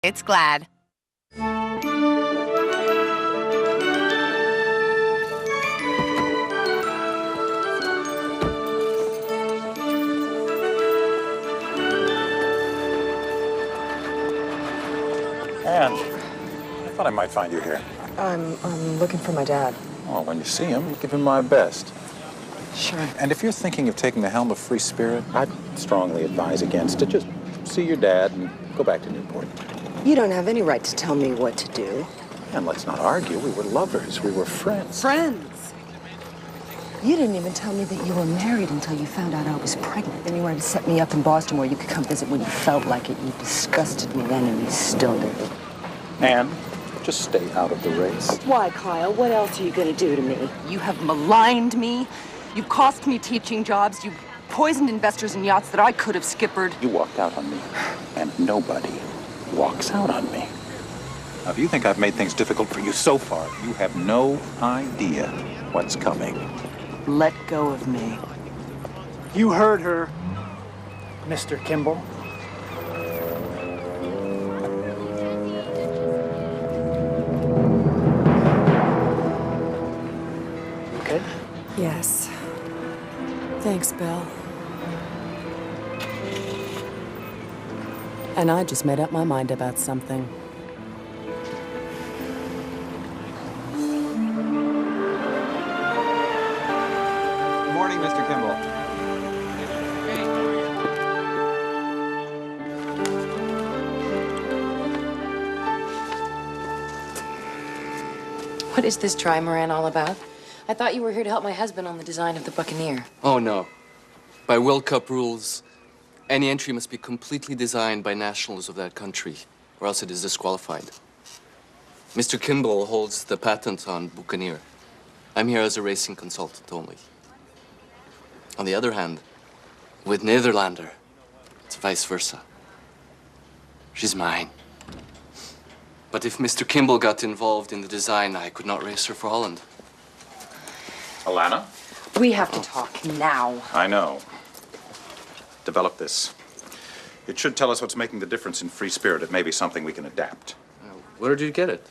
It's glad. Anne, I thought I might find you here. I'm looking for my dad. Well, when you see him, give him my best. Sure. And if you're thinking of taking the helm of Free Spirit, I'd strongly advise against it. Just see your dad and go back to Newport. You don't have any right to tell me what to do. And let's not argue. We were lovers. We were friends. Friends? You didn't even tell me that you were married until you found out I was pregnant. Then you wanted to set me up in Boston where you could come visit when you felt like it. You disgusted me then, and you still do. Anne, just stay out of the race. Why, Kyle? What else are you going to do to me? You have maligned me. You've cost me teaching jobs. You've poisoned investors in yachts that I could have skippered. You walked out on me, and nobody walks out on me. Now, if you think I've made things difficult for you so far, you have no idea what's coming. Let go of me. You heard her, Mr. Kimball. Okay? Yes. Thanks, Bill. And I just made up my mind about something. Good morning, Mr. Kimball. What is this trimaran all about? I thought you were here to help my husband on the design of the Buccaneer. Oh, no. By World Cup rules, any entry must be completely designed by nationals of that country, or else it is disqualified. Mr. Kimball holds the patent on Buccaneer. I'm here as a racing consultant only. On the other hand, with Nederlander, it's vice versa. She's mine. But if Mr. Kimball got involved in the design, I could not race her for Holland. Alana? We have to talk now. I know. Develop this. It should tell us what's making the difference in Free Spirit. It may be something we can adapt. Where did you get it?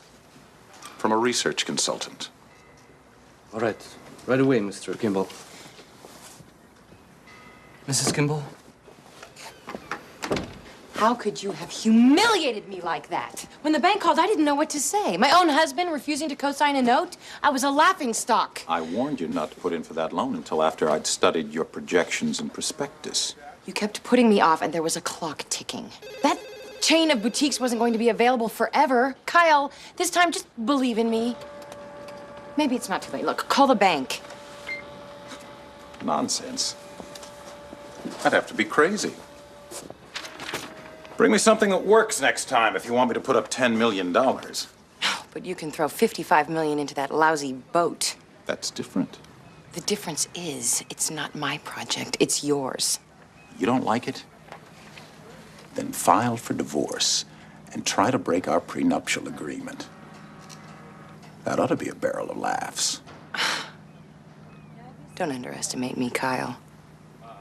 From a research consultant. All right. Right away, Mr. Kimball. Mrs. Kimball? How could you have humiliated me like that? When the bank called, I didn't know what to say. My own husband refusing to co-sign a note? I was a laughingstock. I warned you not to put in for that loan until after I'd studied your projections and prospectus. You kept putting me off, and there was a clock ticking. That chain of boutiques wasn't going to be available forever. Kyle, this time just believe in me. Maybe it's not too late. Look, call the bank. Nonsense. I'd have to be crazy. Bring me something that works next time if you want me to put up $10 million. But you can throw $55 million into that lousy boat. That's different. The difference is, it's not my project, it's yours. You don't like it? Then file for divorce and try to break our prenuptial agreement. That ought to be a barrel of laughs. Don't underestimate me, Kyle.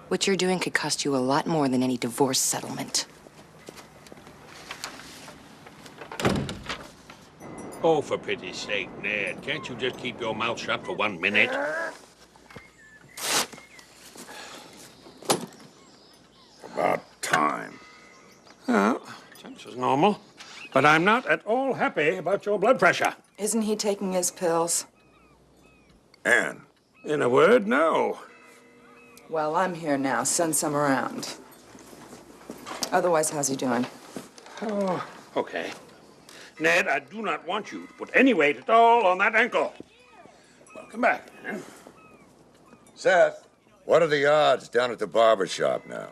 What you're doing could cost you a lot more than any divorce settlement. Oh, for pity's sake, Ned, can't you just keep your mouth shut for 1 minute? About time. Well, sense is normal. But I'm not at all happy about your blood pressure. Isn't he taking his pills? Anne, In a word, no. Well, I'm here now. Send some around. Otherwise, how's he doing? Oh, okay. Ned, I do not want you to put any weight at all on that ankle. Welcome back. Seth, what are the odds down at the barber shop now?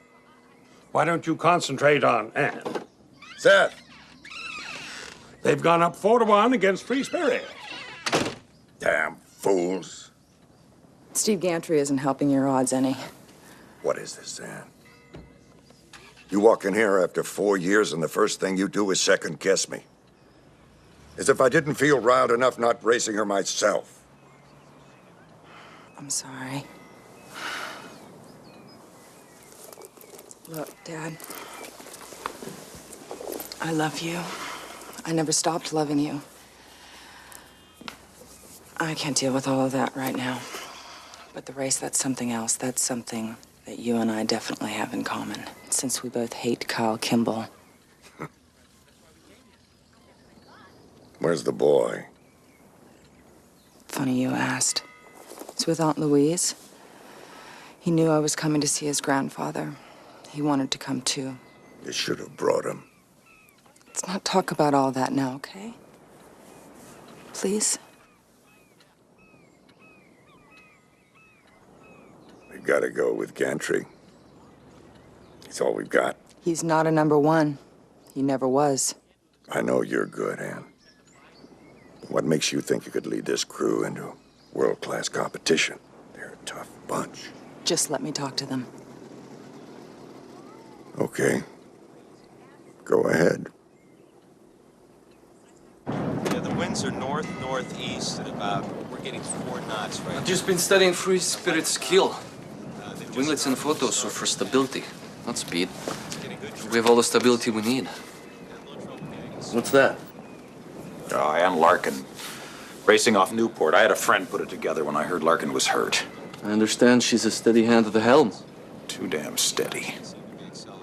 Why don't you concentrate on Anne? Seth! They've gone up 4-1 against Free Spirit. Damn fools. Steve Gantry isn't helping your odds any. What is this, Anne? You walk in here after 4 years and the first thing you do is second-guess me. As if I didn't feel riled enough not racing her myself. I'm sorry. Look, Dad. I love you. I never stopped loving you. I can't deal with all of that right now. But the race, that's something else. That's something that you and I definitely have in common. Since we both hate Kyle Kimball. Where's the boy? Funny you asked. It's with Aunt Louise. He knew I was coming to see his grandfather. He wanted to come too. You should have brought him. Let's not talk about all that now, okay? Please? We gotta go with Gantry. He's all we've got. He's not a number one. He never was. I know you're good, Ann. What makes you think you could lead this crew into world-class competition? They're a tough bunch. Just let me talk to them. Okay. Go ahead. Yeah, the winds are north-northeast at about, we're getting 4 knots right now. I've just been studying Free Spirit's keel. Winglets and photos are for stability, not speed. We have all the stability we need. What's that? Oh, Ann Larkin. Racing off Newport. I had a friend put it together when I heard Larkin was hurt. I understand she's a steady hand at the helm. Too damn steady.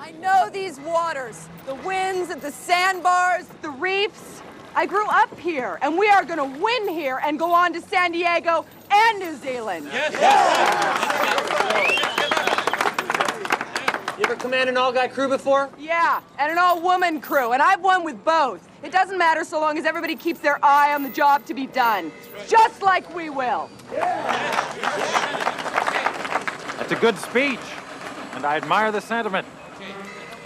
I know these waters. The winds, the sandbars, the reefs. I grew up here, and we are gonna win here and go on to San Diego and New Zealand. You ever command an all-guy crew before? Yeah, and an all-woman crew, and I've won with both. It doesn't matter so long as everybody keeps their eye on the job to be done. Just like we will. That's a good speech, and I admire the sentiment.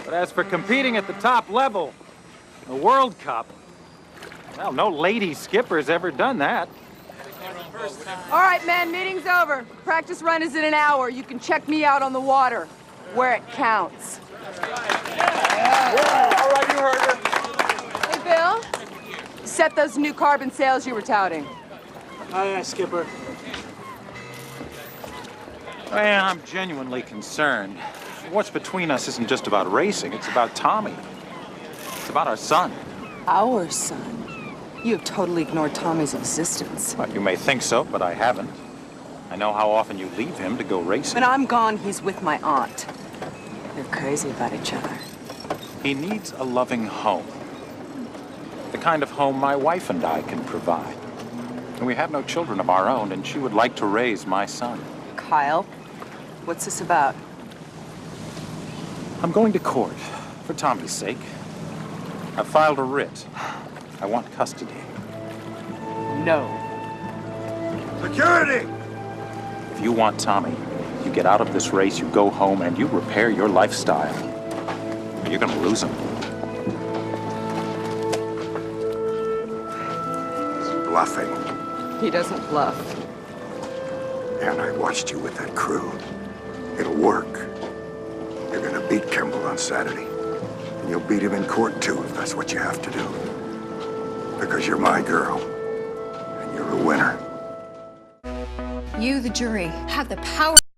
But as for competing at the top level, the World Cup, well, no lady skipper's ever done that. All right, men, meeting's over. Practice run is in an hour. You can check me out on the water, where it counts. All right, you heard her. Hey, Bill, set those new carbon sails you were touting. Aye, Skipper. Well, I'm genuinely concerned. What's between us isn't just about racing, it's about Tommy. It's about our son. Our son? You have totally ignored Tommy's existence. Well, you may think so, but I haven't. I know how often you leave him to go racing. When I'm gone, he's with my aunt. They're crazy about each other. He needs a loving home. The kind of home my wife and I can provide. And we have no children of our own, and she would like to raise my son. Kyle, what's this about? I'm going to court, for Tommy's sake. I've filed a writ. I want custody. No. Security! If you want Tommy, you get out of this race, you go home, and you repair your lifestyle. Or you're gonna lose him. He's bluffing. He doesn't bluff. And I watched you with that crew. It'll work. You're gonna beat Kimball on Saturday. And you'll beat him in court, too, if that's what you have to do. Because you're my girl. And you're a winner. You, the jury, have the power